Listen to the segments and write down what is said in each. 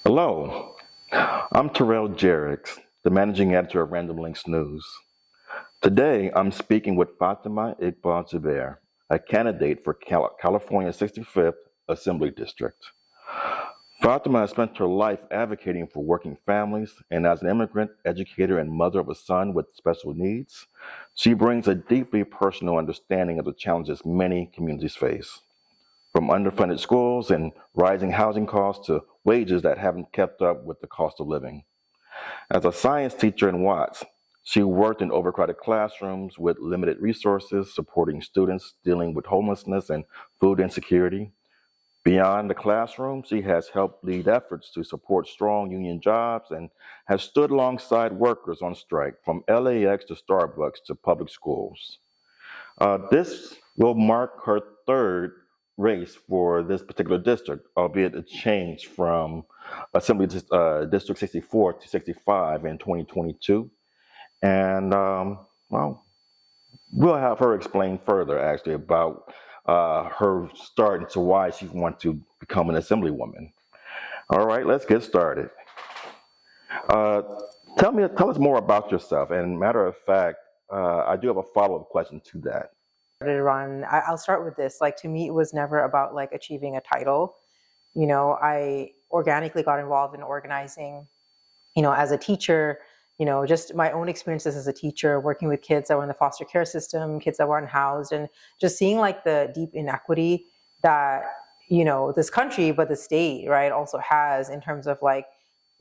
Hello, I'm Terrell Jerricks, the managing editor of Random Links News. Today, I'm speaking with Fatima Iqbal-Zubair, a candidate for California's 65th Assembly District. Fatima has spent her life advocating for working families, and as an immigrant, educator, and mother of a son with special needs, she brings a deeply personal understanding of the challenges many communities face. From underfunded schools and rising housing costs to wages that haven't kept up with the cost of living. As a science teacher in Watts, she worked in overcrowded classrooms with limited resources, supporting students dealing with homelessness and food insecurity. Beyond the classroom, she has helped lead efforts to support strong union jobs and has stood alongside workers on strike, from LAX to Starbucks to public schools. This will mark her third race for this particular district, albeit a change from Assembly District 64 to 65 in 2022. And well, we'll have her explain further actually about her start into why she wants to become an assemblywoman. All right, let's get started. Uh, tell us more about yourself. And matter of fact, I do have a follow-up question to that. To run, I'll start with this. Like, to me, it was never about like achieving a title. You know, I organically got involved in organizing, as a teacher, just my own experiences as a teacher, working with kids that were in the foster care system, kids that were unhoused, and just seeing like the deep inequity that, this country, but the state, right, also has in terms of like,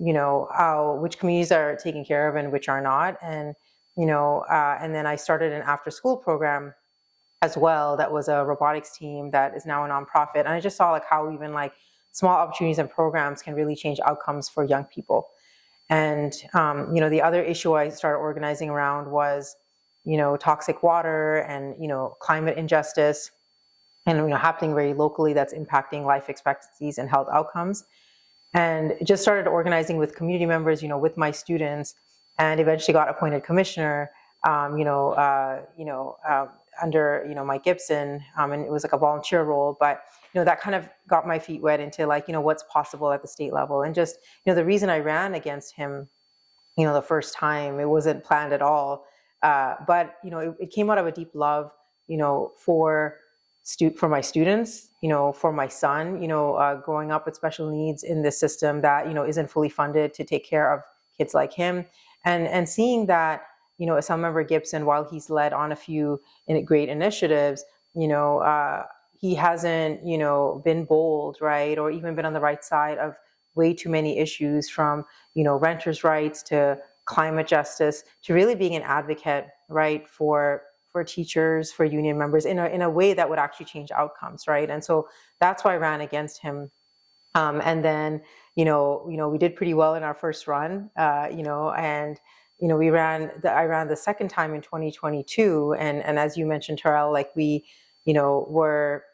how, which communities are taken care of and which are not. And, and then I started an after school program as well that was a robotics team that is now a nonprofit. And I just saw like how even like small opportunities and programs can really change outcomes for young people. And, the other issue I started organizing around was, toxic water and, climate injustice and, happening very locally that's impacting life expectancies and health outcomes. And just started organizing with community members, with my students, and eventually got appointed commissioner, under Mike Gibson, and it was like a volunteer role, but that kind of got my feet wet into like what's possible at the state level. And just the reason I ran against him the first time, it wasn't planned at all, but it came out of a deep love for my students, for my son, growing up with special needs in this system that isn't fully funded to take care of kids like him, and seeing that Asselmember Gibson, while he's led on a few great initiatives, he hasn't, been bold, right, or even been on the right side of way too many issues, from, renters' rights to climate justice to really being an advocate, right, for teachers, for union members in a way that would actually change outcomes, right. And so that's why I ran against him. And then, we did pretty well in our first run, and I ran the second time in 2022. And as you mentioned, Terrell, like we, were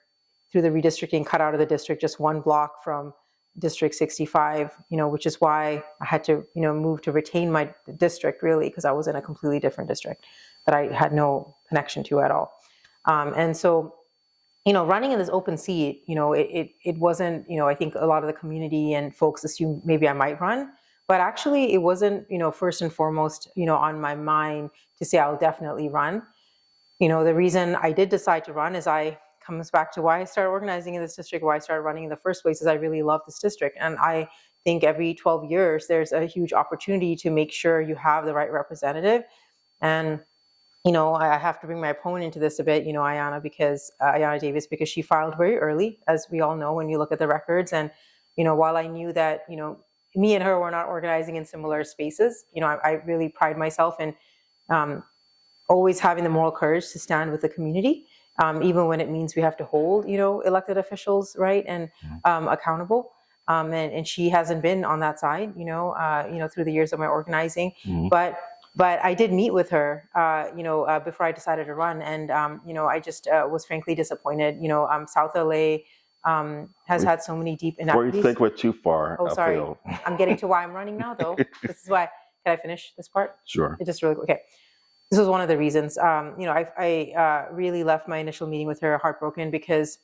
through the redistricting cut out of the district, just one block from District 65, which is why I had to, move to retain my district, really, because I was in a completely different district that I had no connection to at all. And so, running in this open seat, it wasn't, I think a lot of the community and folks assumed maybe I might run. But actually, it wasn't, first and foremost, on my mind to say I'll definitely run. The reason I did decide to run comes back to why I started organizing in this district, why I started running in the first place, is I really love this district. And I think every 12 years, there's a huge opportunity to make sure you have the right representative. And, I have to bring my opponent into this a bit, Ayanna Davis, because she filed very early, as we all know, when you look at the records. And, while I knew that, me and her were not organizing in similar spaces, I really pride myself in always having the moral courage to stand with the community, even when it means we have to hold, elected officials, right, and accountable. And she hasn't been on that side, through the years of my organizing. Mm-hmm. But I did meet with her, before I decided to run, and I just was frankly disappointed. South LA has had so many deep inequities. Before you think we're too far. Oh, sorry. I'm getting to why I'm running now, though. This is why. Can I finish this part? Sure. It just really okay. This was one of the reasons. I really left my initial meeting with her heartbroken because,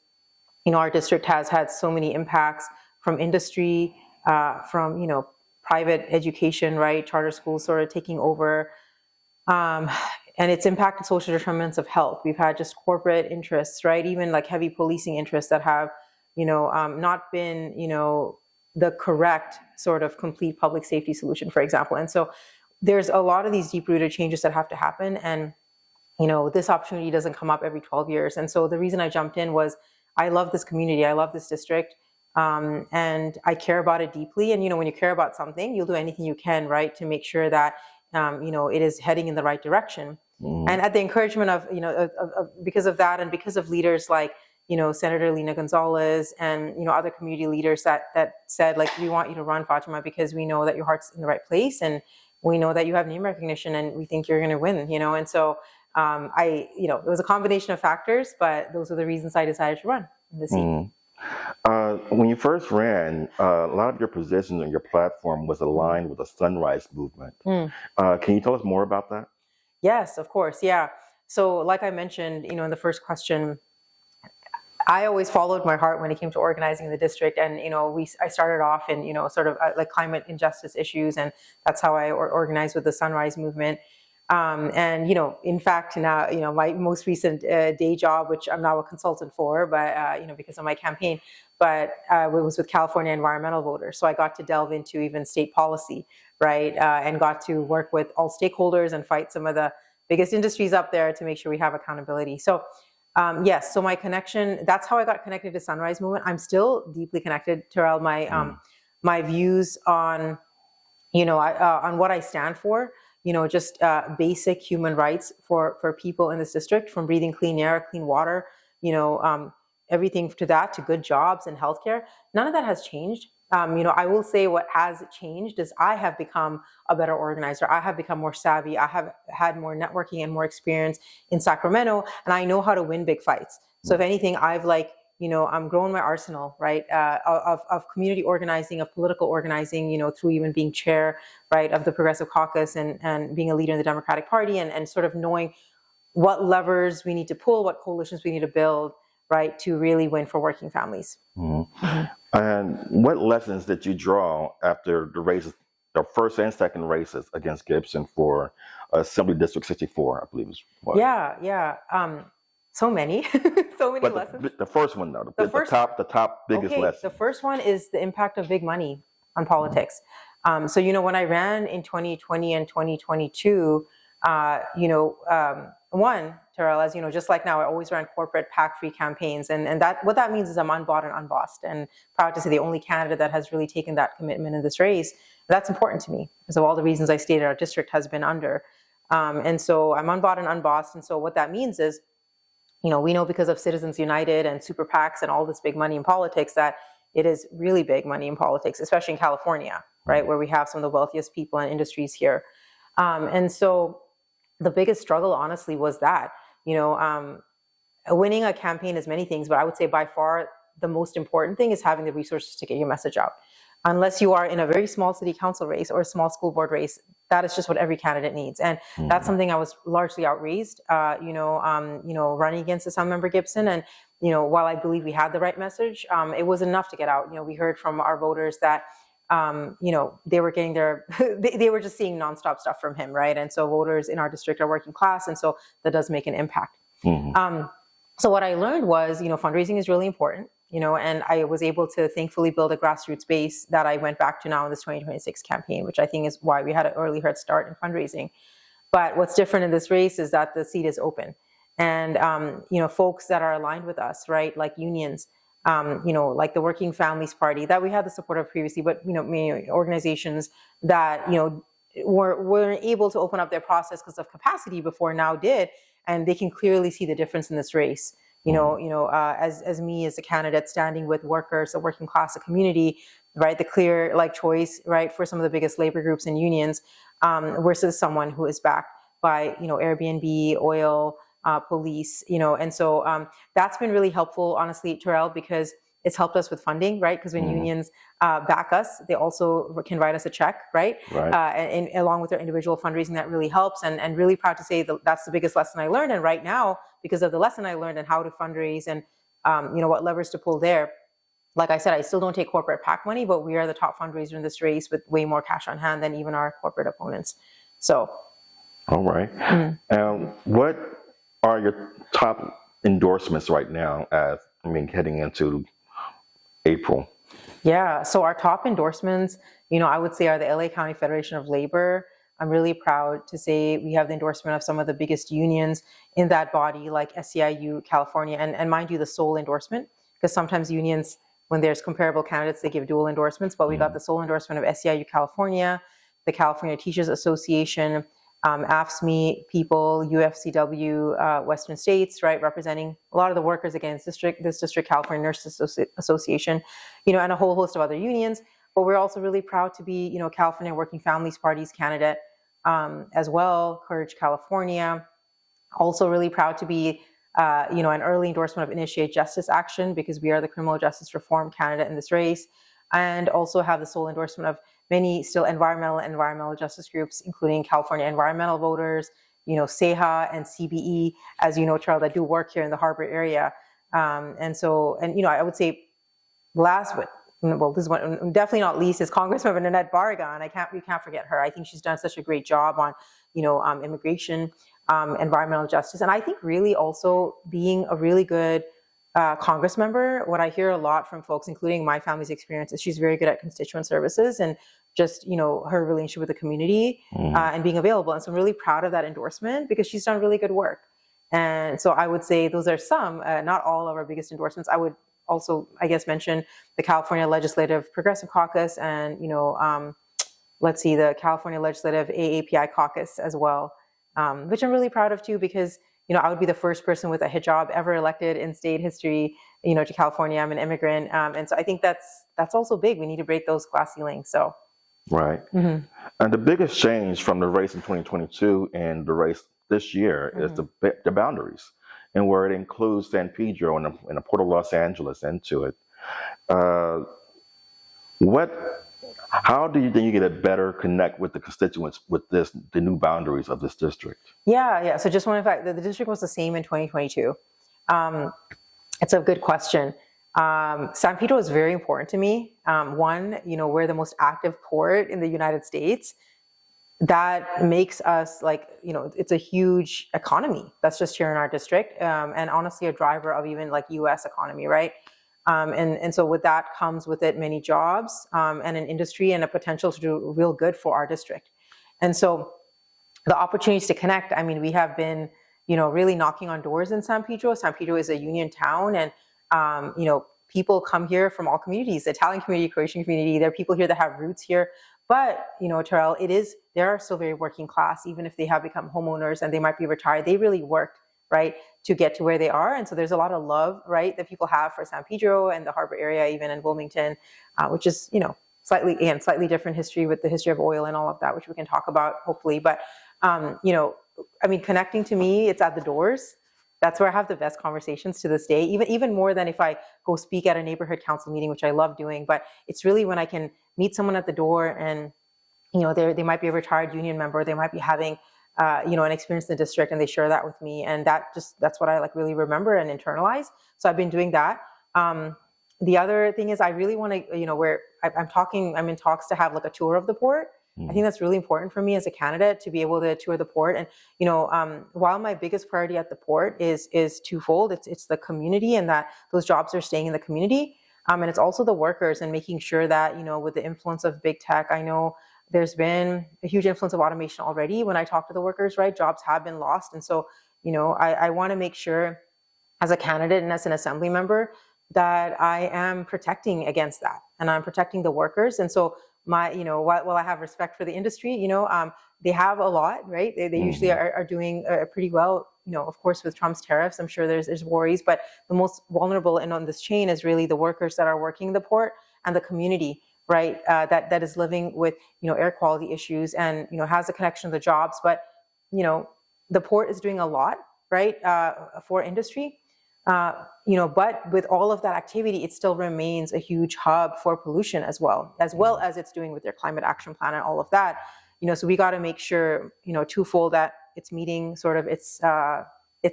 our district has had so many impacts from industry, from, private education, right, charter schools sort of taking over, and it's impacted social determinants of health. We've had just corporate interests, right, even like heavy policing interests that have, not been, the correct sort of complete public safety solution, for example. And so there's a lot of these deep-rooted changes that have to happen, and this opportunity doesn't come up every 12 years. And so the reason I jumped in was I love this community, I love this district, and I care about it deeply. And when you care about something, you'll do anything you can, right, to make sure that it is heading in the right direction. And at the encouragement of because of that, and because of leaders like Senator Lena Gonzalez and other community leaders that said, like, we want you to run, Fatima, because we know that your heart's in the right place, and we know that you have name recognition, and we think you're going to win. And so it was a combination of factors, but those are the reasons I decided to run in the seat. When you first ran, a lot of your positions and your platform was aligned with the Sunrise Movement. Can you tell us more about that? Yes, of course. Yeah. So like I mentioned, in the first question, I always followed my heart when it came to organizing the district. And, I started off in, sort of like climate injustice issues. And that's how I organized with the Sunrise Movement. And, in fact, now, my most recent day job, which I'm now a consultant for, but, because of my campaign, but it was with California environmental voters. So I got to delve into even state policy, right? And got to work with all stakeholders and fight some of the biggest industries up there to make sure we have accountability. So yes, so my connection, that's how I got connected to Sunrise Movement. I'm still deeply connected, Terrell. My views on, on what I stand for, just basic human rights for people in this district, from breathing clean air, clean water, everything to that, to good jobs and healthcare. None of that has changed. I will say what has changed is I have become a better organizer. I have become more savvy. I have had more networking and more experience in Sacramento, and I know how to win big fights. So if anything, I've I'm growing my arsenal, right, of community organizing, of political organizing, through even being chair, right, of the Progressive Caucus and being a leader in the Democratic Party, and sort of knowing what levers we need to pull, what coalitions we need to build, right, to really win for working families. And what lessons did you draw after the races, the first and second races against Gibson for Assembly District 64, I believe is what? Yeah. So many, so many lessons. The first one, though, the top biggest lesson. The first one is the impact of big money on politics. So, when I ran in 2020 and 2022, one, Terrell, as you know, just like now, I always ran corporate PAC-free campaigns. And that what that means is I'm unbought and unbossed, and proud to say the only candidate that has really taken that commitment in this race. That's important to me because of all the reasons I stated our district has been under. And so I'm unbought and unbossed. And so what that means is, we know because of Citizens United and super PACs and all this big money in politics that it is really big money in politics, especially in California, right, where we have some of the wealthiest people and industries here. And so the biggest struggle, honestly, was that, winning a campaign is many things, but I would say by far the most important thing is having the resources to get your message out. Unless you are in a very small city council race or a small school board race, that is just what every candidate needs. And that's something I was largely outraised, running against Assemblymember Gibson. And, while I believe we had the right message, it was enough to get out. We heard from our voters that, they were getting their, they were just seeing nonstop stuff from him, right? And so voters in our district are working class, and so that does make an impact. So what I learned was, fundraising is really important. And I was able to thankfully build a grassroots base that I went back to now in this 2026 campaign, which I think is why we had an early head start in fundraising. But what's different in this race is that the seat is open. And, folks that are aligned with us, right, like unions, like the Working Families Party that we had the support of previously, but, organizations that, weren't able to open up their process because of capacity before now did. And they can clearly see the difference in this race. As me as a candidate standing with workers, the working class, the community, right, the clear choice, right, for some of the biggest labor groups and unions, versus someone who is backed by Airbnb, oil, police, and so that's been really helpful, honestly, Terrell, because it's helped us with funding, right? Because when unions back us, they also can write us a check, right? And along with their individual fundraising, that really helps. And really proud to say that's the biggest lesson I learned. And right now, because of the lesson I learned and how to fundraise and what levers to pull there, like I said, I still don't take corporate PAC money, but we are the top fundraiser in this race with way more cash on hand than even our corporate opponents. So. All right. What are your top endorsements right now heading into April? Yeah, so our top endorsements, I would say are the LA County Federation of Labor. I'm really proud to say we have the endorsement of some of the biggest unions in that body, like SEIU California, and mind you, the sole endorsement, because sometimes unions, when there's comparable candidates, they give dual endorsements, but we got the sole endorsement of SEIU California, the California Teachers Association, AFSCME people, UFCW, Western States, right, representing a lot of the workers against this district, California Nurses Association, and a whole host of other unions. But we're also really proud to be, California Working Families Party's candidate as well, Courage California. Also really proud to be, an early endorsement of Initiate Justice Action, because we are the criminal justice reform candidate in this race, and also have the sole endorsement of many still environmental justice groups, including California Environmental Voters, CEHA and CBE, as you know, Charles, that do work here in the Harbor area. I would say last but this one definitely not least is Congresswoman Nanette Barragan. We can't forget her. I think she's done such a great job on, immigration, environmental justice, and I think really also being a really good Congress member. What I hear a lot from folks, including my family's experience, is she's very good at constituent services and just, her relationship with the community and being available. And so I'm really proud of that endorsement because she's done really good work. And so I would say those are some, not all of our biggest endorsements. I would also, I guess, mention the California Legislative Progressive Caucus and, the California Legislative AAPI Caucus as well, which I'm really proud of too, because I would be the first person with a hijab ever elected in state history, to California. I'm an immigrant. And so I think that's also big. We need to break those glass ceilings. So. Right. And the biggest change from the race in 2022 and the race this year is the boundaries, and where it includes San Pedro and the Port of Los Angeles into it. How do you think you get a better connect with the constituents with the new boundaries of this district? Yeah. So just one fact, the district was the same in 2022. It's a good question. San Pedro is very important to me. One, we're the most active port in the United States. That makes us it's a huge economy that's just here in our district, and honestly a driver of even US economy, right? And so with that comes with it many jobs and an industry and a potential to do real good for our district. And so the opportunities to connect, we have been, really knocking on doors in San Pedro. San Pedro is a union town, and people come here from all communities, the Italian community, Croatian community. There are people here that have roots here. But, Terrell, they are still very working class, even if they have become homeowners and they might be retired. They really worked, right, to get to where they are. And so there's a lot of love, right, that people have for San Pedro and the Harbor area, even in Wilmington, which is, slightly different history with the history of oil and all of that, which we can talk about hopefully. But, connecting to me, it's at the doors. That's where I have the best conversations to this day, even more than if I go speak at a neighborhood council meeting, which I love doing. But it's really when I can meet someone at the door and, they might be a retired union member, they might be having, an experience in the district, and they share that with me. And that's what I really remember and internalize. So I've been doing that. The other thing is I really want to, I'm in talks to have a tour of the port. I think that's really important for me as a candidate to be able to tour the port. And, while my biggest priority at the port is twofold, it's the community and that those jobs are staying in the community. And it's also the workers and making sure that, with the influence of big tech, I know there's been a huge influence of automation already. When I talk to the workers, right, jobs have been lost. And so, I want to make sure as a candidate and as an assembly member that I am protecting against that and I'm protecting the workers. And so while I have respect for the industry, they have a lot, right? They usually are doing pretty well, of course, with Trump's tariffs. I'm sure there's worries, but the most vulnerable and on this chain is really the workers that are working the port and the community, right? That is living with, air quality issues and, has a connection to the jobs. But, the port is doing a lot, right? For industry. But with all of that activity, it still remains a huge hub for pollution as well as it's doing with their climate action plan and all of that. So we got to make sure, twofold, that it's meeting sort of its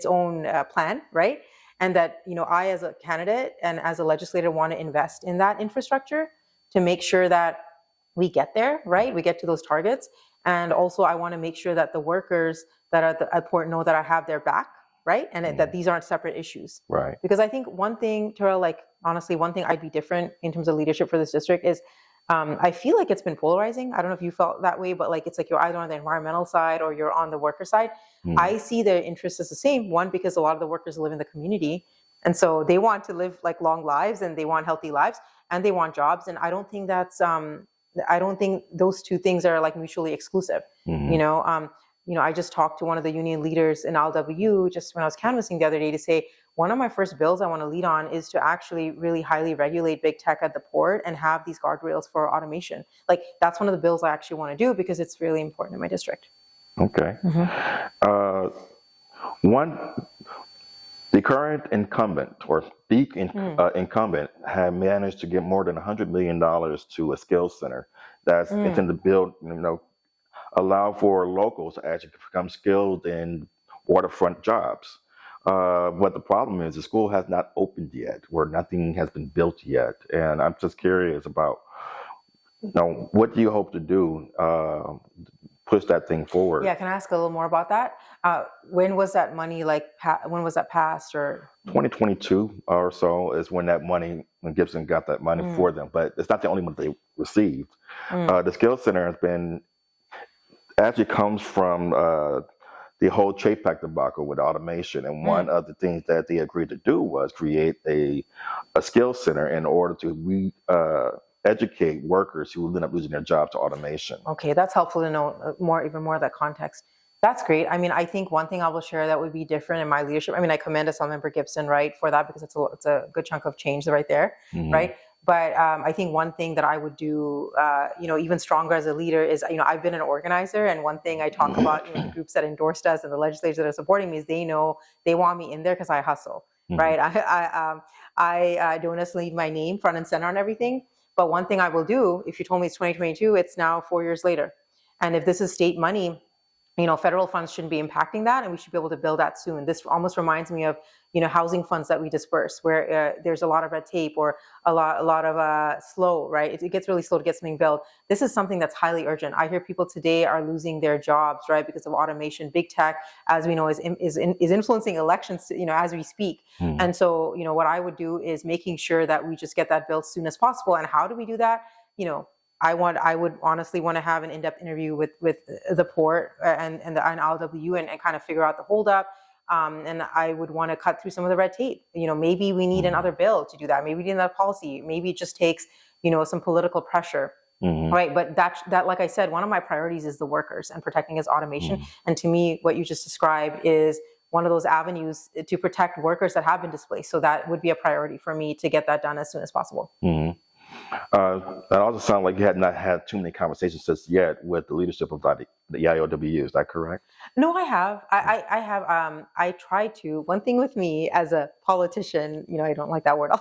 own plan, right? and that, I as a candidate and as a legislator want to invest in that infrastructure to make sure that we get there, right? We get to those targets. And also I want to make sure that the workers that are at port know that I have their back, right? And that these aren't separate issues. Right. Because I think one thing, Terrell, like honestly, one thing I'd be different in terms of leadership for this district is I feel like it's been polarizing. I don't know if you felt that way, but like it's like you're either on the environmental side or you're on the worker side. I see their interests as the same. One, because a lot of the workers live in the community, and so they want to live like long lives and they want healthy lives and they want jobs. And I don't think that's I don't think those two things are like mutually exclusive. I just talked to one of the union leaders in LW just when I was canvassing the other day to say, one of my first bills I want to lead on is to actually really highly regulate big tech at the port and have these guardrails for automation. Like that's one of the bills I actually want to do because it's really important in my district. Okay. The current incumbent or the incumbent had managed to get more than $100 million to a skills center that's intended to build, allow for locals to actually become skilled in waterfront jobs. But the problem is the school has not opened yet, or nothing has been built yet. And I'm just curious about, what do you hope to do push that thing forward? Yeah, can I ask a little more about that? When was that money when was that passed? Or 2022 or so is when when Gibson got that money for them. But it's not the only one they received. The Skills Center actually comes from the whole CHAPEC debacle with automation. And one of the things that they agreed to do was create a skills center in order to educate workers who end up losing their job to automation. Okay, that's helpful to know even more of that context. That's great. I mean, I think one thing I will share that would be different in my leadership. I mean, I commend Assemblymember Gibson, right, for that because it's a good chunk of change right there, right? But I think one thing that I would do, even stronger as a leader is, I've been an organizer, and one thing I talk about, the groups that endorsed us and the legislators that are supporting me is they know they want me in there because I hustle, right? I don't necessarily leave my name front and center on everything. But one thing I will do, if you told me it's 2022, it's now 4 years later. And if this is state money, federal funds shouldn't be impacting that, and we should be able to build that soon. This almost reminds me of, housing funds that we disperse, where there's a lot of red tape or a lot of slow, right? It gets really slow to get something built. This is something that's highly urgent. I hear people today are losing their jobs, right, because of automation. Big tech, as we know, is influencing elections, as we speak. And so, what I would do is making sure that we just get that built as soon as possible. And how do we do that? I would honestly want to have an in-depth interview with the port and LW and kind of figure out the holdup. And I would want to cut through some of the red tape. Maybe we need another bill to do that. Maybe we need another policy. Maybe it just takes, some political pressure. Right. But that, like I said, one of my priorities is the workers and protecting his automation. And to me, what you just described is one of those avenues to protect workers that have been displaced. So that would be a priority for me to get that done as soon as possible. That also sounds like you had not had too many conversations just yet with the leadership of the IOW. Is that correct? No, I have. I have. I try to. One thing with me as a politician, I don't like that word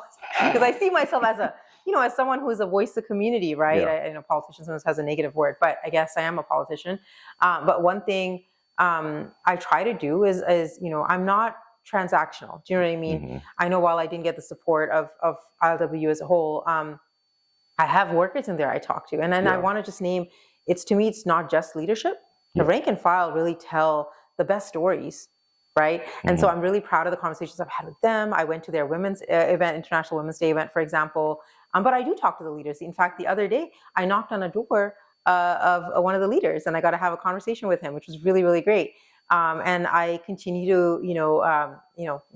because I see myself as as someone who is a voice of the community, right? Yeah. Politician sometimes has a negative word, but I guess I am a politician. But one thing I try to do is I'm not transactional. Do you know what I mean? I know while I didn't get the support of ILW as a whole, I have workers in there I talk to. And then I want to just name, to me, it's not just leadership. The rank and file really tell the best stories, right? And so I'm really proud of the conversations I've had with them. I went to their women's event, International Women's Day event, for example. But I do talk to the leaders. In fact, the other day, I knocked on a door of one of the leaders, and I got to have a conversation with him, which was really, really great. And I continue to,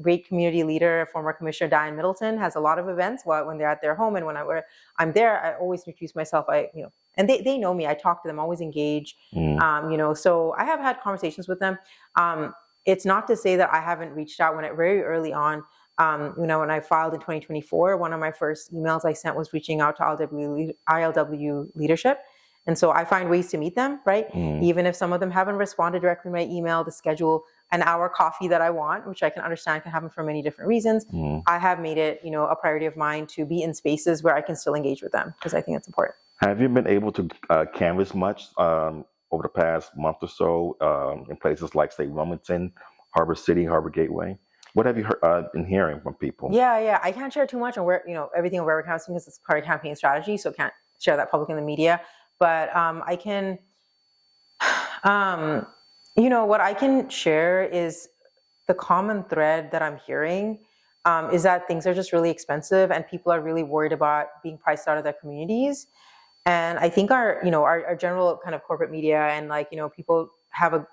great community leader, former Commissioner Diane Middleton has a lot of events when they're at their home. And when I'm there, I always introduce myself. And they know me. I talk to them, always engage. So I have had conversations with them. It's not to say that I haven't reached out very early on. When I filed in 2024, one of my first emails I sent was reaching out to ILW leadership. And so I find ways to meet them, right? Even if some of them haven't responded directly to my email to schedule an hour coffee that I want, which I can understand can happen for many different reasons. I have made it, a priority of mine to be in spaces where I can still engage with them because I think it's important. Have you been able to canvass much over the past month or so in places like, say, Wilmington, Harbor City, Harbor Gateway? What have you been hearing from people? Yeah. I can't share too much on where, everything on where we're counting because it's part of campaign strategy. So can't share that publicly in the media. But I can, what I can share is the common thread that I'm hearing is that things are just really expensive and people are really worried about being priced out of their communities. And I think our general kind of corporate media and people have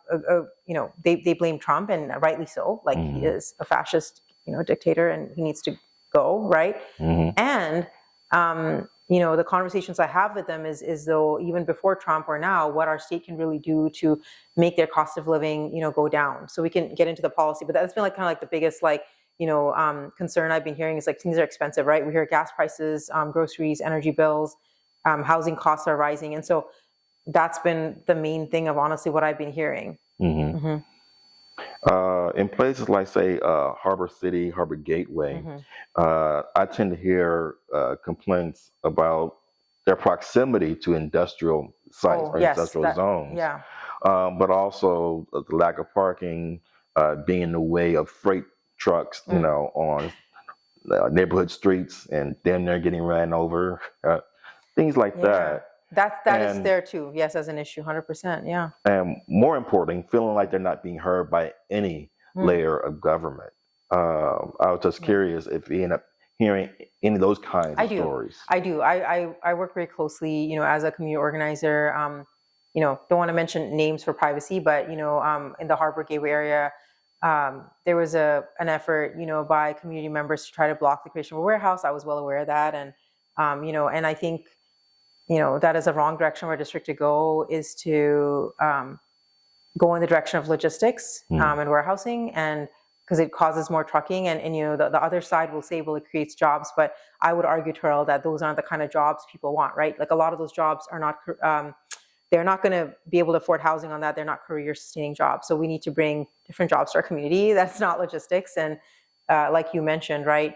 they blame Trump, and rightly so. Like, he is a fascist, dictator, and he needs to go, right? And the conversations I have with them is though even before Trump or now, what our state can really do to make their cost of living, go down. So we can get into the policy, but that's been the biggest concern I've been hearing is things are expensive, right? We hear gas prices, groceries, energy bills, housing costs are rising. And so that's been the main thing of honestly what I've been hearing. In places like, say, Harbor City, Harbor Gateway, I tend to hear complaints about their proximity to industrial sites or industrial zones. But also the lack of parking, being in the way of freight trucks, on neighborhood streets, and then they're getting ran over. Things like that. That is there too. Yes, as an issue, 100%. Yeah. And more importantly, feeling like they're not being heard by any layer of government. I was just curious if you end up hearing any of those kinds of stories. I do. I work very closely, as a community organizer. Don't want to mention names for privacy, but in the Harbor Gateway area, there was an effort, by community members to try to block the creation of a warehouse. I was well aware of that, and and I think that is a wrong direction for a district to go, is to go in the direction of logistics and warehousing, and because it causes more trucking, and the other side will say, well, it creates jobs, but I would argue, Terrell, that those aren't the kind of jobs people want, right? Like, a lot of those jobs are not, they're not going to be able to afford housing on that. They're not career sustaining jobs. So we need to bring different jobs to our community. That's not logistics. And like you mentioned, right,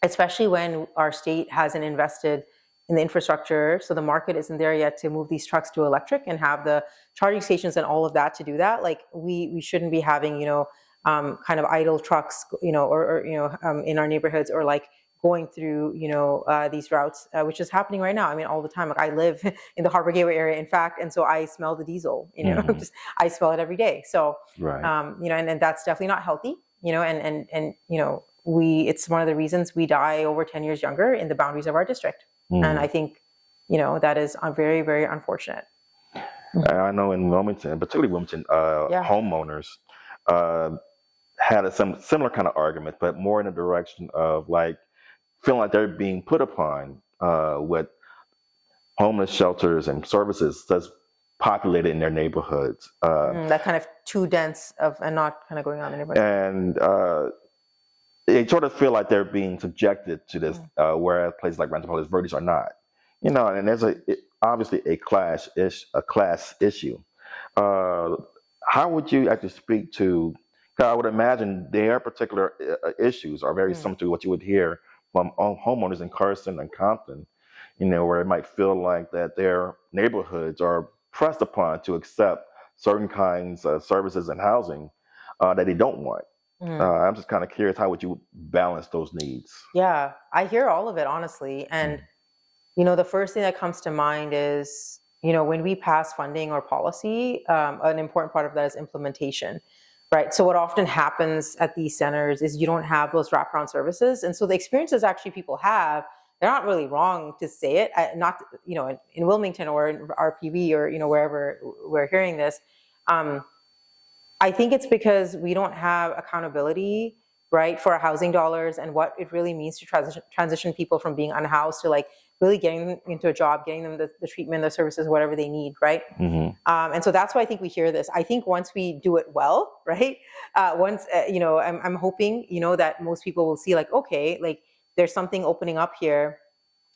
especially when our state hasn't invested in the infrastructure, so the market isn't there yet to move these trucks to electric and have the charging stations and all of that to do that. Like, we shouldn't be having kind of idle trucks, or in our neighborhoods, or going through these routes, which is happening right now. I mean, all the time. Like, I live in the Harbor Gateway area, in fact, and so I smell the diesel. I smell it every day. So and that's definitely not healthy. It's one of the reasons we die over 10 years younger in the boundaries of our district. And I think, that is very, very unfortunate. I know in Wilmington, particularly Wilmington, homeowners had a similar kind of argument, but more in the direction of feeling like they're being put upon with homeless shelters and services that's populated in their neighborhoods. That kind of too dense and not kind of going on in the neighborhood. And they sort of feel like they're being subjected to this, whereas places like Rancho Palos Verdes are not. And there's obviously a class issue. How would you actually speak to? Cause I would imagine their particular issues are very similar to what you would hear from homeowners in Carson and Compton. Where it might feel like that their neighborhoods are pressed upon to accept certain kinds of services and housing that they don't want. I'm just kind of curious, how would you balance those needs? Yeah, I hear all of it, honestly. And, the first thing that comes to mind is, when we pass funding or policy, an important part of that is implementation, right? So what often happens at these centers is you don't have those wraparound services. And so the experiences actually people have, they're not really wrong to say it, not, in Wilmington or in RPV or, wherever we're hearing this. I think it's because we don't have accountability, right, for our housing dollars and what it really means to transition people from being unhoused to really getting them into a job, getting them the treatment, the services, whatever they need, right? And so that's why I think we hear this. I think once we do it well, right, I'm hoping, that most people will see okay, there's something opening up here,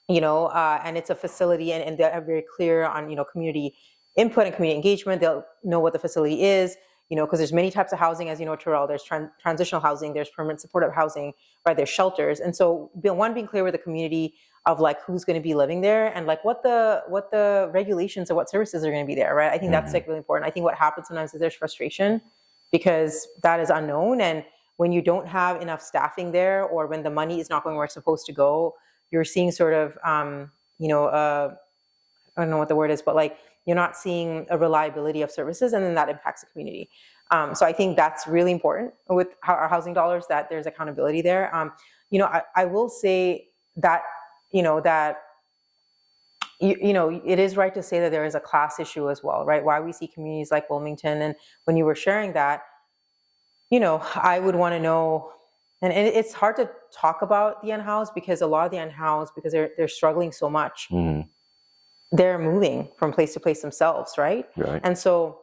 and it's a facility, and they're very clear on, community input and community engagement. They'll know what the facility is. Because there's many types of housing, as you know, Terrell. There's transitional housing, there's permanent supportive housing, right? There's shelters. And so being clear with the community of who's going to be living there and what the regulations or what services are going to be there, right? I think that's really important. I think what happens sometimes is there's frustration because that is unknown. And when you don't have enough staffing there, or when the money is not going where it's supposed to go, you're seeing sort of, I don't know what the word is, but like you're not seeing a reliability of services, and then that impacts the community. So I think that's really important with our housing dollars, that there's accountability there. I will say that, that it is right to say that there is a class issue as well, right? Why we see communities like Wilmington, and when you were sharing that, I would want to know, and it's hard to talk about the unhoused, because a lot of the unhoused, because they're struggling so much, they're moving from place to place themselves, right? Right. And so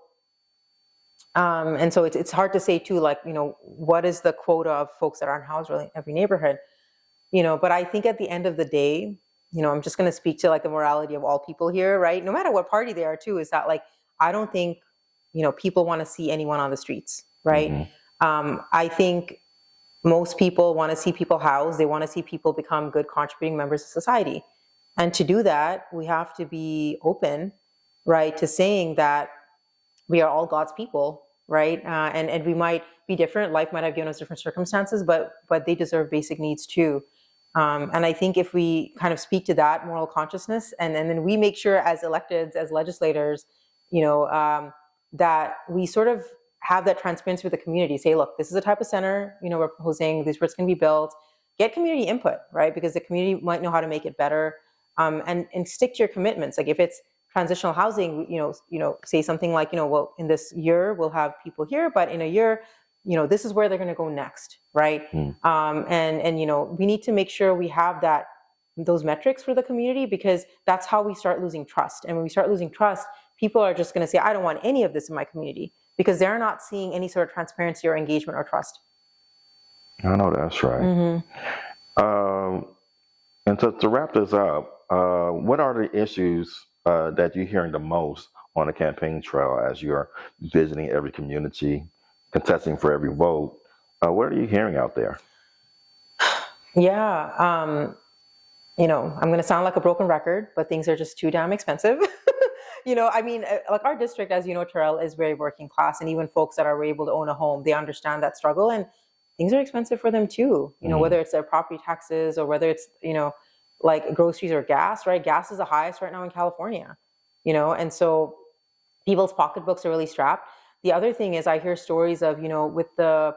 it's hard to say too, like, what is the quota of folks that are unhoused really in every neighborhood, but I think at the end of the day, I'm just going to speak to like the morality of all people here, right? No matter what party they are too, is that like, I don't think, people want to see anyone on the streets, right? I think most people want to see people housed. They want to see people become good contributing members of society. And to do that, we have to be open, right, to saying that we are all God's people, right? And we might be different. Life might have given us different circumstances, but they deserve basic needs too. And I think if we kind of speak to that moral consciousness, and then we make sure as electeds, as legislators, that we sort of have that transparency with the community. Say, look, this is the type of center, we're proposing, these roads can be built. Get community input, right? Because the community might know how to make it better. And stick to your commitments. Like if it's transitional housing, say something like, well, in this year we'll have people here, but in a year, this is where they're going to go next, right? And we need to make sure we have those metrics for the community, because that's how we start losing trust. And when we start losing trust, people are just going to say, I don't want any of this in my community, because they're not seeing any sort of transparency or engagement or trust. I know that's right. And to wrap this up, what are the issues that you're hearing the most on the campaign trail as you're visiting every community, contesting for every vote? What are you hearing out there? Yeah, I'm going to sound like a broken record, but things are just too damn expensive. Like our district, as you know, Terrell, is very working class, and even folks that are able to own a home, they understand that struggle, and things are expensive for them too. Whether it's their property taxes, or whether it's, like groceries or gas, right? Gas is the highest right now in California, and so people's pocketbooks are really strapped. The other thing is I hear stories of, with the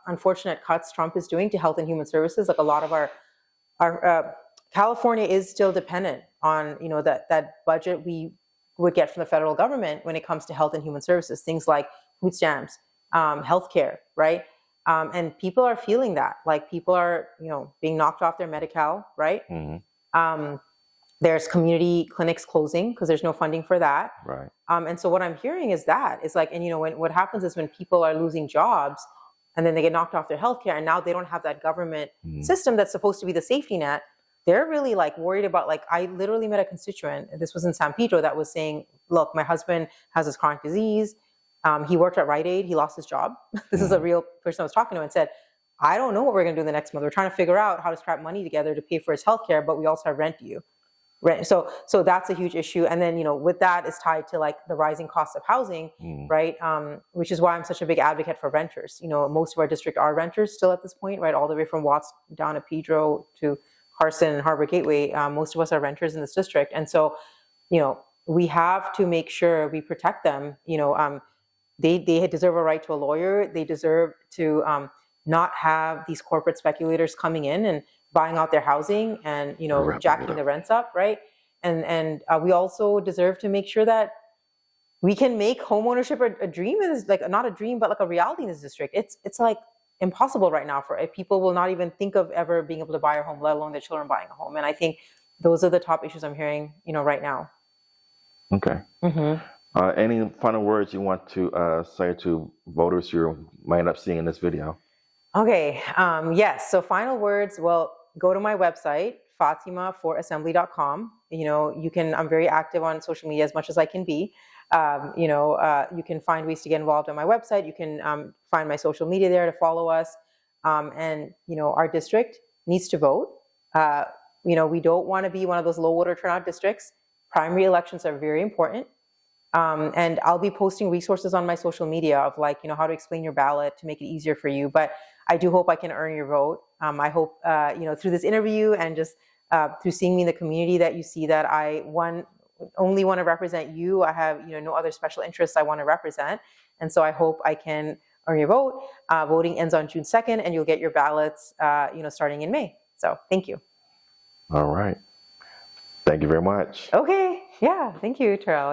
unfortunate cuts Trump is doing to health and human services, like a lot of our California is still dependent on, that budget we would get from the federal government when it comes to health and human services, things like food stamps, healthcare, right? And people are feeling that, like people are, being knocked off their Medi-Cal, right? There's community clinics closing because there's no funding for that. Right. And so what I'm hearing is that it's like, and what happens is when people are losing jobs and then they get knocked off their healthcare, and now they don't have that government system that's supposed to be the safety net. They're really like worried about, like, I literally met a constituent, this was in San Pedro, that was saying, look, my husband has this chronic disease. He worked at Rite Aid. He lost his job. This is a real person I was talking to, and said, I don't know what we're going to do the next month. We're trying to figure out how to scrap money together to pay for his healthcare, but we also have rent due. Right. So that's a huge issue. And then, with that is tied to like the rising cost of housing, right? Which is why I'm such a big advocate for renters. Most of our district are renters still at this point, right? All the way from Watts down to Pedro to Carson and Harbor Gateway. Most of us are renters in this district. And so, we have to make sure we protect them. They deserve a right to a lawyer. They deserve to not have these corporate speculators coming in and buying out their housing and, jacking the rents up, right? And we also deserve to make sure that we can make homeownership a dream, is like not a dream, but like a reality in this district. It's like impossible right now for people will not even think of ever being able to buy a home, let alone their children buying a home. And I think those are the top issues I'm hearing, right now. Okay. Any final words you want to say to voters who might end up seeing this video? Okay. Yes. So final words. Well, go to my website, fatimaforassembly.com. I'm very active on social media as much as I can be. You can find ways to get involved on my website. You can find my social media there to follow us. And our district needs to vote. We don't want to be one of those low voter turnout districts. Primary elections are very important. And I'll be posting resources on my social media of like, how to explain your ballot to make it easier for you. But I do hope I can earn your vote. I hope, through this interview and just through seeing me in the community that you see that I only want to represent you. I have, no other special interests I want to represent. And so I hope I can earn your vote. Voting ends on June 2nd and you'll get your ballots, starting in May. So thank you. All right. Thank you very much. Okay. Yeah. Thank you, Terrell.